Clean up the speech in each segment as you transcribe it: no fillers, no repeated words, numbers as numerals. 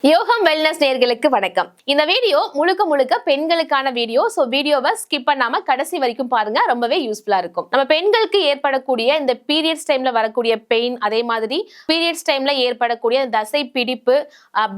யோகம் வெல்னஸ் நேயர்களுக்கு வணக்கம். இந்த வீடியோ முழுக்க பெண்களுக்கான வீடியோ. சோ வீடியோவை ஸ்கிப் பண்ணாம கடைசி வரைக்கும் பாருங்க, ரொம்பவே யூஸ்ஃபுல்லா இருக்கும். நம்ம பெண்களுக்கு ஏற்படக்கூடிய இந்த பீரியட்ஸ் டைம்ல வரக்கூடிய பெயின், அதே மாதிரி பீரியட்ஸ் டைம்ல ஏற்படக்கூடிய தசை பிடிப்பு,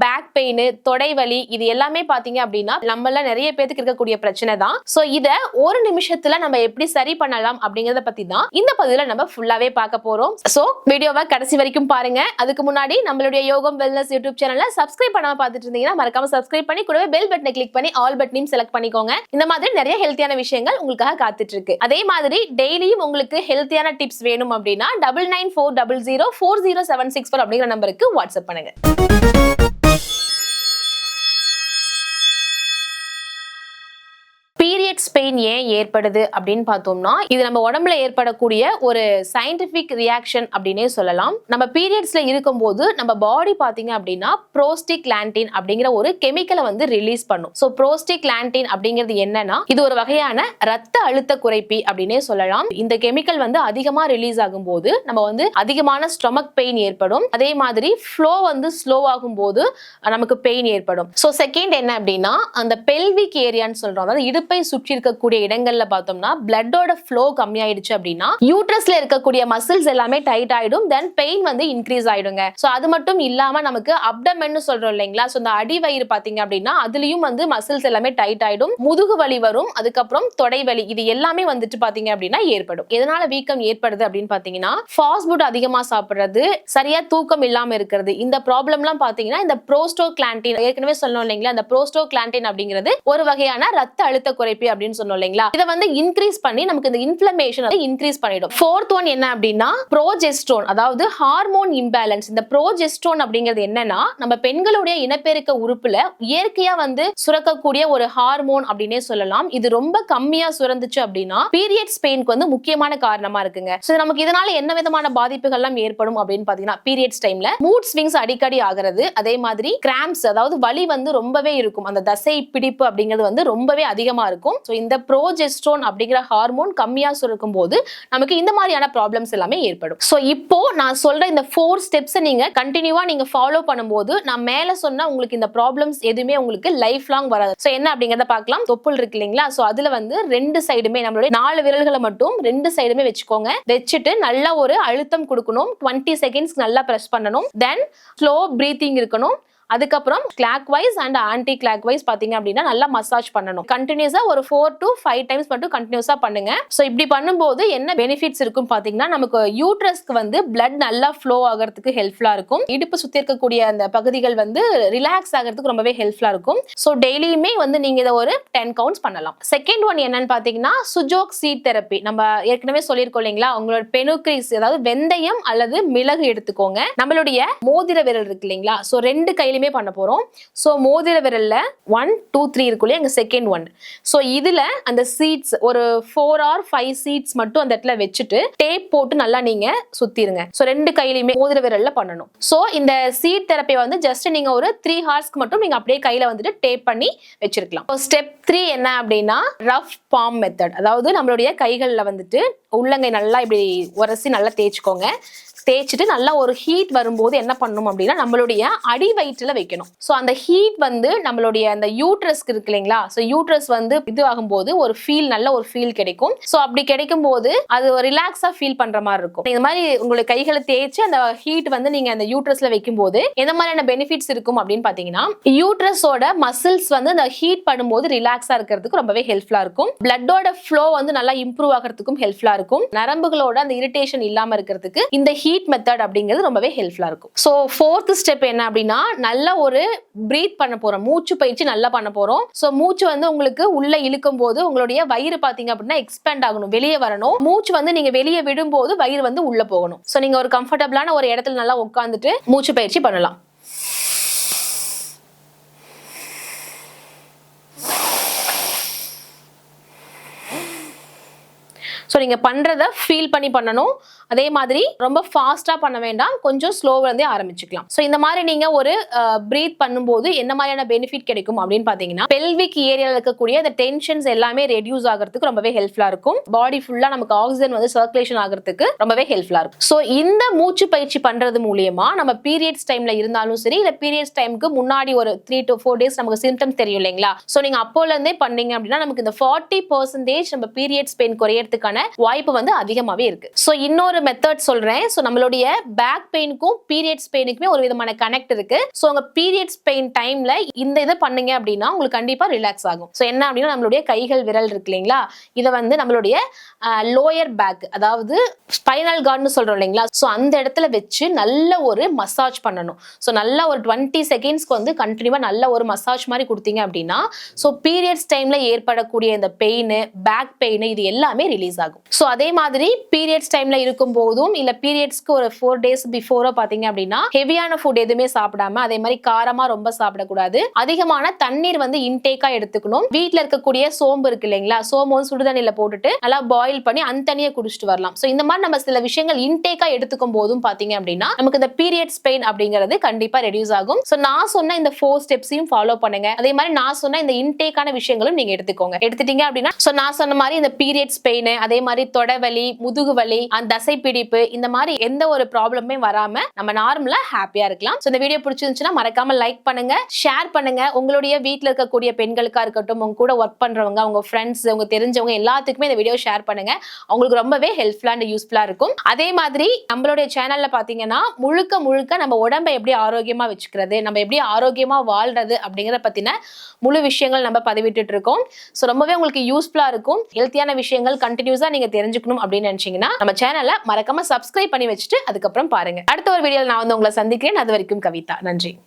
பேக் பெயின், தொடை வலி, இது எல்லாமே பாத்தீங்க அப்படின்னா நம்மள நிறைய பேருக்கு இருக்கக்கூடிய பிரச்சனை தான். சோ இத ஒரு நிமிஷத்துல நம்ம எப்படி சரி பண்ணலாம் அப்படிங்கறத பத்தி தான் இந்த பதிவுல நம்ம ஃபுல்லாவே பார்க்க போறோம். சோ வீடியோவை கடைசி வரைக்கும் பாருங்க. அதுக்கு முன்னாடி நம்மளுடைய யோகம் வெல்னஸ் யூடியூப் சேனலை சப்ஸ்கிரைப் பண்ணாம பார்த்துட்டு இருந்தீங்கன்னா மறக்காம சப்ஸ்கிரைப் பண்ணி கூடவே பெல் பட்டனை கிளிக் பண்ணி ஆல் பட்டனையும் செலக்ட் பண்ணிக்கோங்க. இந்த மாதிரி நிறைய ஹெல்த்தியான விஷயங்கள் உங்களுக்காக காத்துட்டு இருக்கு. அதே மாதிரி டெய்லியும் உங்களுக்கு ஹெல்த்தியான டிப்ஸ் வேணும் அப்படின்னா 9940040764 அப்படிங்கிற நம்பருக்கு வாட்ஸ்அப் பண்ணுங்க. பீரியட்ஸ் பெயின் ஏன் ஏற்படுது அப்படின்னு பார்த்தோம்னா, இது நம்ம உடம்புல ஏற்படக்கூடிய ஒரு சயின்டிபிக் ரியாக்ஷன் அப்படின்னே சொல்லலாம். நம்ம பீரியட்ஸ்ல இருக்கும்போது நம்ம பாடி பாத்தீங்க அப்படின்னா புரோஸ்டாக்லாண்டின் அப்படிங்கிற ஒரு கெமிக்கலை வந்து ரிலீஸ் பண்ணும். சோ புரோஸ்டாக்லாண்டின் அப்படிங்கிறது என்னன்னா, இது ஒரு வகையான ரத்த அழுத்த குறைப்பி அப்படின்னே சொல்லலாம். இந்த கெமிக்கல் வந்து அதிகமா ரிலீஸ் ஆகும்போது நம்ம வந்து அதிகமான ஸ்டொமக் பெயின் ஏற்படும். அதே மாதிரி ஃப்ளோ வந்து ஸ்லோ ஆகும் போது நமக்கு பெயின் ஏற்படும். சோ செகண்ட் என்ன அப்படின்னா, அந்த பெல்விக் ஏரியான்னு சொல்றோம், அதாவது இடுப்பை சுற்றி இருக்கக்கூடிய இடங்கள்ல பார்த்தோம்னா பிளட்டோட ஃப்ளோ கம்மியாயிடுச்சு அப்படின்னா யூட்ரஸ்ல இருக்கக்கூடிய மசில்ஸ் எல்லாமே டைட் ஆயிடும். தென் பெயின் வந்து இன்க்ரீஸ் ஆயிடுங்க. சோ அது மட்டும் இல்லாம நமக்கு அப்டமன் சொல்றோம் இல்லைங்களா, சோ இந்த அடி வயிறு பாத்தீங்க அப்படின்னா அதுலயும் வந்து மசில்ஸ் எல்லாமே டைட் ஆயிடும். முதுகு வலி வரும். அதுக்கப்புறம் தொடை வலி, இது எல்லாமே வந்துட்டு பாத்தீங்க அப்படின்னா ஏற்படும். எதனால வீக்கம் ஏற்படுது அப்படின்னு பாத்தீங்கன்னா, ஃபாஸ்ட் ஃபுட் அதிகமா சாப்பிடுறது, சரியா தூக்கம் இல்லாம இருக்கிறது, இந்த ப்ராப்ளம்லாம் பாத்தீங்கன்னா இந்த புரோஸ்டாக்லாண்டின், ஏற்கனவே சொன்னோம் இல்லைங்களா, இந்த புரோஸ்டாக்லாண்டின் அப்படிங்கிறது ஒரு வகையான ரத்த அழுத்த குறைப்பி அப்படின்னு சொன்னோம் இல்லைங்களா, இத வந்து இன்க்ரீஸ் பண்ணி நமக்கு இந்த இன்ஃப்ளமேஷன் இன்க்ரீஸ் பண்ணிடும். ஃபோர்த் ஒன் என்ன அப்படின்னா ப்ரோஜெஸ்டரோன், அதாவது ஹார்மோன் இம்பேலன்ஸ். இந்த ப்ரோஜெஸ்டரோன் அப்படிங்கிறது என்னன்னா, நம்ம பெண்களுடைய இனப்பெருக்க உறுப்புல இயற்கையா வந்து சுரக்கக்கூடிய ஒரு ஹார்மோன் அப்படின்னே சொல்லலாம். இது ரொம்ப கம்மியா சுரந்துச்சு அப்படின்னா பீரியட்ஸ் பெயினுக்கு வந்து முக்கியமான காரணமா இருக்குங்க. சோ நமக்கு இதனால என்ன விதமான பாதிப்புகள் எல்லாம் ஏற்படும் அப்படின்னு பாத்தீங்கன்னா, பீரியட்ஸ் டைம்ல மூட் ஸ்விங்ஸ் அடிக்கடி ஆகிறது, அதே மாதிரி கிராம்ப்ஸ், அதாவது வலி வந்து ரொம்பவே இருக்கும். அந்த தசை பிடிப்பு அப்படிங்கிறது வந்து ரொம்பவே அதிகமா இருக்கும். சோ இந்த ப்ரோஜெஸ்டரோன் அப்படிங்கிற ஹார்மோன் கம்மியா சுரக்கும் போது நமக்கு இந்த மாதிரியான ப்ராப்ளம்ஸ் எல்லாமே ஏற்படும். சோ இப்போ நான் சொல்ற இந்த 4 ஸ்டெப்ஸ் நீங்க கண்டினியூவா நீங்க ஃபாலோ பண்ணும்போது நான் மேல சொன்ன உங்களுக்கு இந்த ப்ராப்ளம்ஸ் எதுவுமே உங்களுக்கு லைஃப் லாங் வராது. சோ என்ன அப்படிங்கறத பார்க்கலாம். தொப்புள் இருக்கு இல்லைங்களா, சோ அதுல வந்து 2 சைடுமே நம்மளுடைய 4 விரல்களை மட்டும் 2 சைடுமே வச்சுக்கோங்க. வச்சுட்டு நல்லா ஒரு அழுத்தம் கொடுக்கணும். 20 செகண்ட்ஸ் நல்லா பிரஸ் பண்ணணும். தென் ஸ்லோ பிரீத்திங் இருக்கணும். அதுக்கப்புறம் clockwise and anticlockwise பாத்தீங்க அப்படின்னா நல்லா மசாஜ் பண்ணணும். கண்டினியூஸா ஒரு 4 to 5 டைம்ஸ் மட்டும் கண்டினியூஸா பண்ணுங்க. சோ இப்படி பண்ணும்போது என்ன பெனிஃபிட்ஸ் இருக்கும் பாத்தீங்கன்னா, நமக்கு யூட்ரஸ்க்கு வந்து பிளட் நல்லா ஃப்ளோ ஆகிறதுக்கு ஹெல்ப்ஃபுல்லா இருக்கும். இடுப்பு சுத்தி இருக்கக்கூடிய அந்த பகுதிகள் வந்து ரிலாக்ஸ் ஆகிறதுக்கு ரொம்பவே ஹெல்ப்ஃபுல்லா இருக்கும். சோ டெய்லியுமே வந்து நீங்க இதை ஒரு 10 கவுண்ட்ஸ் பண்ணலாம். செகண்ட் ஒன் என்னன்னு பாத்தீங்கன்னா சுஜோக் சீட் தெரப்பி. நம்ம ஏற்கனவே சொல்லியிருக்கோம் இல்லைங்களா, உங்களோட பெனுக்ரிஸ், அதாவது வெந்தயம் அல்லது மிளகு எடுத்துக்கோங்க. நம்மளுடைய மோதிர விரல் இருக்கு இல்லைங்களா, சோ 2 கையில பண்ண போறோம். சோ மோதிர விரல்ல 1 2 3 இருக்குல்ல, எங்க செகண்ட் ஒன். சோ இதுல அந்த சீட்ஸ் ஒரு 4 or 5 சீட்ஸ் மட்டும் அந்த இடத்துல வச்சுட்டு டேப் போட்டு நல்லா நீங்க சுத்திருங்க. சோ 2 கையிலயுமே மோதிர விரல்ல பண்ணணும். சோ இந்த சீட் தெரப்பி வந்து ஜஸ்ட் நீங்க ஒரு 3 ஹார்ஸ்க்கு மட்டும் நீங்க அப்படியே கையில வந்துட்டு டேப் பண்ணி வச்சிருக்கலாம். ஸ்டெப் 3 என்ன அப்படின்னா ரஃப் பாம் மெத்தட், அதாவது நம்மளுடைய கைகள்ல வந்துட்டு உள்ளங்கை நல்லா இப்படி உரசி நல்லா தேய்ச்சுக்கோங்க. தேய்ச்சிட்டு நல்லா ஒரு ஹீட் வரும்போது என்ன பண்ணணும் அப்படின்னா நம்மளுடைய அடி வயிற்றுல வைக்கணும். சோ அந்த ஹீட் வந்து நம்மளுடைய அந்த யூட்ரஸ்க்கு இருக்கு இல்லைங்களா, சோ யூட்ரஸ் வந்து இது ஆகும்போது ஒரு ஃபீல், நல்ல ஒரு ஃபீல் கிடைக்கும். சோ அப்படி கிடைக்கும் போது அது ரிலாக்ஸா ஃபீல் பண்ற மாதிரி இருக்கும். இந்த மாதிரி உங்களுடைய கைகளை தேய்ச்சி அந்த ஹீட் வந்து நீங்க அந்த யூட்ரஸ்ல வைக்கும் போது எந்த மாதிரியான பெனிஃபிட்ஸ் இருக்கும் அப்படின்னு பாத்தீங்கன்னா, யூட்ரஸோட மசில்ஸ் வந்து அந்த ஹீட் படும்போது ரிலாக்ஸா இருக்கிறதுக்கு ரொம்பவே ஹெல்ப்ஃபுல்லா இருக்கும். பிளட்டோட ஃப்ளோ வந்து நல்லா இம்ப்ரூவ் ஆகிறதுக்கும் ஹெல்ப்ஃபுல்லா இருக்கும். நரம்புகளோட அந்த இரிட்டேஷன் இல்லாம இருக்கிறதுக்கு இந்த ஹீட் மெத்தட் அப்படிங்கிறது ரொம்பவே ஹெல்ப்ஃபுல்லா இருக்கும். சோ ஃபோர்த் ஸ்டெப் என்ன அப்படின்னா, நல்ல ஒரு பிரீத் பண்ண போறோம். மூச்சு பயிற்சி நல்லா பண்ண போறோம். சோ மூச்சு வந்து உங்களுக்கு உள்ள இழுக்கும் போது உங்களுடைய வயிறு பாத்தீங்க அப்படின்னா எக்ஸ்பேண்ட் ஆகணும், வெளியே வரணும். மூச்சு வந்து நீங்க வெளியே விடும்போது வயிறு வந்து உள்ள போகணும். சோ நீங்க ஒரு கம்ஃபர்டபிளான ஒரு இடத்துல நல்லா உட்கார்ந்துட்டு மூச்சு பயிற்சி பண்ணலாம். சோ நீங்க பண்றத ஃபீல் பண்ணி பண்ணணும். அதே மாதிரி ரொம்ப ஃபாஸ்டா பண்ண வேண்டாம், கொஞ்சம் ஸ்லோவா இருந்தே ஆரம்பிச்சுக்கலாம். சோ இந்த மாதிரி நீங்க ஒரு பிரீத் பண்ணும்போது என்ன மாதிரியான பெனிஃபிட் கிடைக்கும் அப்படின்னு பாத்தீங்கன்னா, பெல்விக் ஏரியால இருக்கக்கூடிய அந்த டென்ஷன்ஸ் எல்லாமே ரெடியூஸ் ஆகிறதுக்கு ரொம்பவே ஹெல்ப்ஃபுல்லா இருக்கும். பாடி ஃபுல்லா நமக்கு ஆக்சிஜன் வந்து சர்க்குலேஷன் ஆகிறதுக்கு ரொம்பவே ஹெல்ப்ஃபுல்லா இருக்கும். சோ இந்த மூச்சு பயிற்சி பண்றது மூலியமா நம்ம பீரியட்ஸ் டைம்ல இருந்தாலும் சரி, இல்ல பீரியட்ஸ் டைமுக்கு முன்னாடி ஒரு 3 to 4 days நமக்கு சிம்டம்ஸ் தெரியும் இல்லைங்களா? சோ நீங்க அப்போல இருந்தே பண்ணீங்க அப்படின்னா நமக்கு இந்த 40% நம்ம பீரியட்ஸ் பெயின் குறையறதுக்கான வாய்ப்பு வந்து அதிகமாவே இருக்கு. சோ இன்னொரு மெத்தட் சொல்றேன். சோ நம்மளுடைய பேக் பெயினுக்கும் பீரியட்ஸ் பெயினுக்குமே ஒரு விதமான கனெக்ட் இருக்கு. சோ உங்க பீரியட்ஸ் பெயின் டைம்ல இந்த இதை பண்ணீங்க அப்படின்னா உங்களுக்கு கண்டிப்பா ரிலாக்ஸ் ஆகும். சோ என்ன அப்படின்னா நம்மளுடைய கைகள் விரல் இருக்கு இல்லைங்களா, இதை வந்து நம்மளுடைய லோயர் பேக், அதாவது ஸ்பைனல் கார்ட்னு சொல்றோம் இல்லைங்களா, சோ அந்த இடத்துல வச்சு நல்ல ஒரு மசாஜ் பண்ணணும். சோ நல்லா ஒரு 20 செகண்ட்ஸ்க்கு வந்து கண்டினியூவா நல்ல ஒரு மசாஜ் மாதிரி கொடுத்தீங்க அப்படின்னா சோ பீரியட்ஸ் டைம்ல ஏற்படக்கூடிய இந்த பெயின், பேக் பெயின் இது எல்லாமே ரிலீஸ் ஆகும். சோ அதே மாதிரி பீரியட்ஸ் டைம்ல இருக்கும் போதும் இல்ல பீரியட்ஸ்க்கு ஒரு 4 days பிஃபோரோ பாத்தீங்க அப்படின்னா ஹெவியான ஃபுட் எதுவுமே சாப்பிடாம, அதே மாதிரி காரமா ரொம்ப சாப்பிடக்கூடாது, அதிகமான தண்ணீர் வந்து இன்டேக்கா எடுத்துக்கணும். வீட்டுல இருக்கக்கூடிய சோம்பு இருக்கு இல்லைங்களா, சோம்பு வந்து சுடுதண்ணில போட்டுட்டு நல்லா பாயில் பண்ணி அந்த தண்ணியை குடிச்சிட்டு வரலாம். சோ இந்த மாதிரி நம்ம சில விஷயங்கள் இன்டேக்கா எடுத்துக்கும் போதும் பாத்தீங்க அப்படின்னா நமக்கு இந்த பீரியட்ஸ் பெயின் அப்படிங்கிறது கண்டிப்பா ரெடியூஸ் ஆகும். சோ நான் சொன்ன இந்த 4 ஸ்டெப்ஸையும் ஃபாலோ பண்ணுங்க. அதே மாதிரி நான் சொன்ன இந்த இன்டேக்கான விஷயங்களும் நீங்க எடுத்துக்கோங்க. எடுத்துட்டீங்க அப்படின்னா சோ நான் சொன்ன மாதிரி இந்த பீரியட்ஸ் பெயின், அதே மாதிரி தொடவலி, முதுகு வலி, அந்த தசை பிடிப்பு, இந்த மாதிரி எந்த ஒரு ப்ராப்ளமே வராம நம்ம நார்மலா ஹாப்பியா இருக்கலாம். சோ இந்த வீடியோ பிடிச்சிருந்துச்சுன்னா மறக்காம லைக் பண்ணுங்க, ஷேர் பண்ணுங்க. உங்களுடைய வீட்ல இருக்கக்கூடிய பெண்களுக்கா இருக்கட்டும், உங்க கூட ஒர்க் பண்றவங்க, உங்க ஃப்ரெண்ட்ஸ், உங்க தெரிஞ்சவங்க எல்லாத்துக்குமே இந்த வீடியோ ஷேர் பண்ணுங்க. அவங்களுக்கு ரொம்பவே ஹெல்ப்ஃபுல்லா அண்ட் யூஸ்ஃபுல்லா இருக்கும். அதே மாதிரி நம்மளுடைய சேனல்ல பாத்தீங்கன்னா முழுக்க முழுக்க நம்ம உடம்பை எப்படி ஆரோக்கியமா வச்சுக்கிறது, நம்ம எப்படி ஆரோக்கியமா வாழ்றது அப்படிங்கறத பத்தின முழு விஷயங்கள் நம்ம பதிவிட்டு இருக்கோம். சோ ரொம்பவே உங்களுக்கு யூஸ்ஃபுல்லா இருக்கும். ஹெல்த்தியான விஷயங்கள் கண்டினியூஸா நீங்க தெரிஞ்சுக்கணும் அப்படின்னு நினைச்சீங்கன்னா நம்ம சேனலை மறக்காம சப்ஸ்கிரைப் பண்ணி வச்சுட்டு அதுக்கப்புறம் பாருங்க. அடுத்த ஒரு வீடியோல நான் வந்து உங்களை சந்திக்கிறேன். அது வரைக்கும் கவிதா. நன்றி.